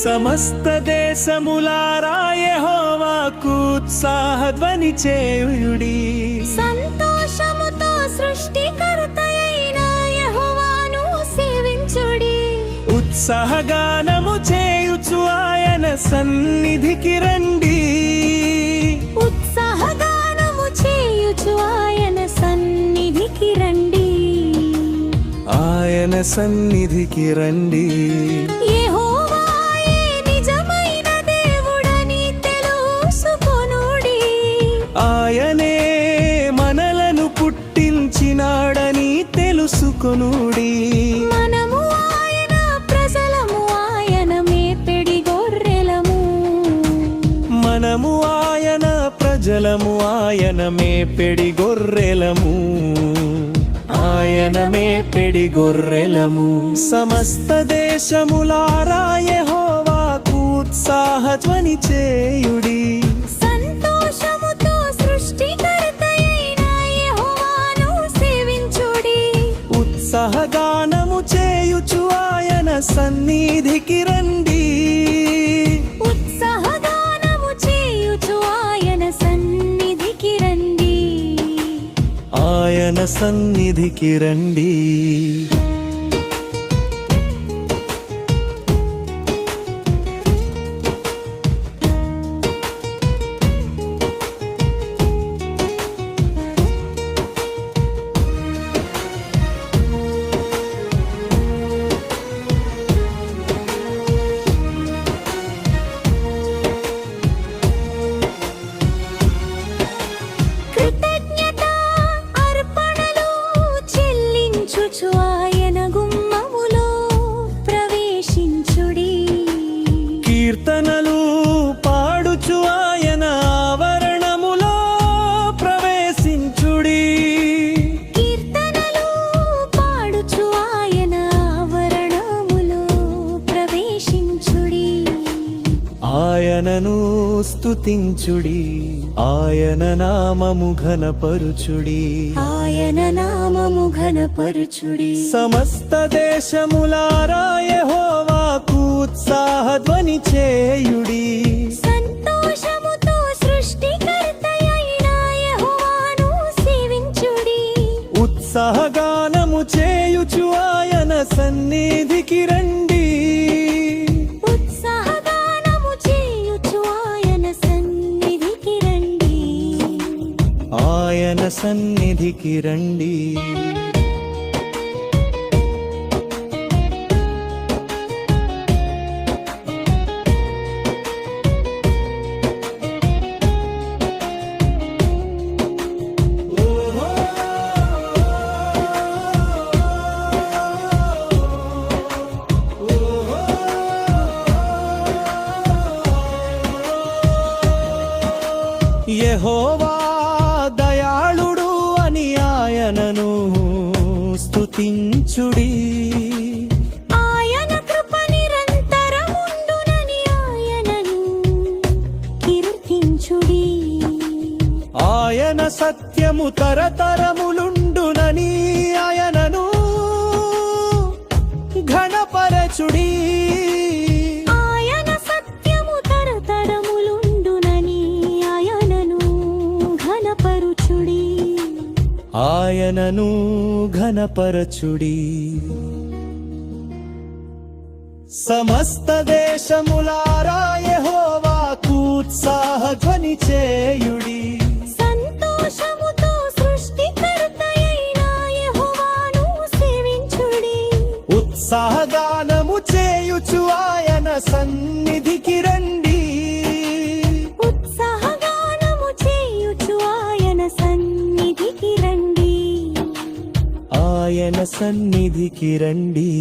సమస్త దేశములారా యెహోవాకు ఉత్సాహధ్వని చేయుడి. సంతోషముతో సృష్టికర్తయైన యెహోవాను సేవించుడి. ఉత్సాహగానము చేయుచు ఆయన సన్నిధికి రండి. ఉత్సాహగానము చేయుచు ఆయన సన్నిధికి రండి. ఆయన సన్నిధికి రండి. యెహోవాయే నిజమైన దేవుడని తెలుసుకొనుడి. ఆయనే మనలను పుట్టించినాడని తెలుసుకొనుడి. మనము ఆయన ప్రజలము, ఆయన మేపెడి గొర్రెలము. మనము ఆయన ప్రజలము, ఆయన మేపెడి గొర్రెలము. ఆయన మేపెడి గొర్రెలము. సమస్త దేశములారా యెహోవాకు ఉత్సాహధ్వని చేయుడి. సంతోషముతో సృష్టికర్తయైన యెహోవాను సేవించుడి. ఉత్సాహగానము చేయుచు ఆయన సన్నిధికి రండి. ఉత్సాహగానము చేయుచు ఆయన సన్నిధికి రండి. ఆయన సన్నిధికి రండి. కృతజ్ఞత అర్పణలు చెల్లించుచు ఆయన గుమ్మములో ప్రవేశించుడి. కీర్తనలు పాడుచు ఆయన ఆవరణములో ప్రవేశించుడి. కీర్తనలు పాడుచు ఆయన ఆవరణములో ప్రవేశించుడి. ఆయనను స్తుతించుడి. ఆయన నామము ఘనపరుచుడి. ఆయన నామము ఘనపరచుడి. సమస్త దేశములారా యెహోవాకు ఉత్సాహధ్వని చేయుడి. సంతోషముతో సృష్టికర్తయైన యెహోవాను సేవించుడి. ఉత్సాహగానము చేయుచు ఆయన సన్నిధికి రండి. ఉత్సాహగానము చేయుచు ఆయన సన్నిధికి రండి. ఆయన సన్నిధికి రండి. యెహోవా దయాళుడు అని ఆయనను స్తుతించుడి. ఆయన కృప నిరంతరముండునని ఆయనను కీర్తించుడి. ఆయన సత్యము తరతరములుండునని ఆయనను ఘనపరచుడి. ఆయన సత్యము తరతరములుండునని ఆయనను ఘనపరుచుడి. ఆయనను ఘనపరచుడి. సమస్త దేశములారా యెహోవాకు ఉత్సాహధ్వని చేయుడి. సంతోషముతో సృష్టికర్తయైన యెహోవాను సేవించుడి. ఉత్సాహగానము చేయుచు ఆయన సన్నిధికి రండి. ఉత్సాహగానము చేయుచు ఆయన సన్నిధికి రండి. ఆయన సన్నిధికి రండి.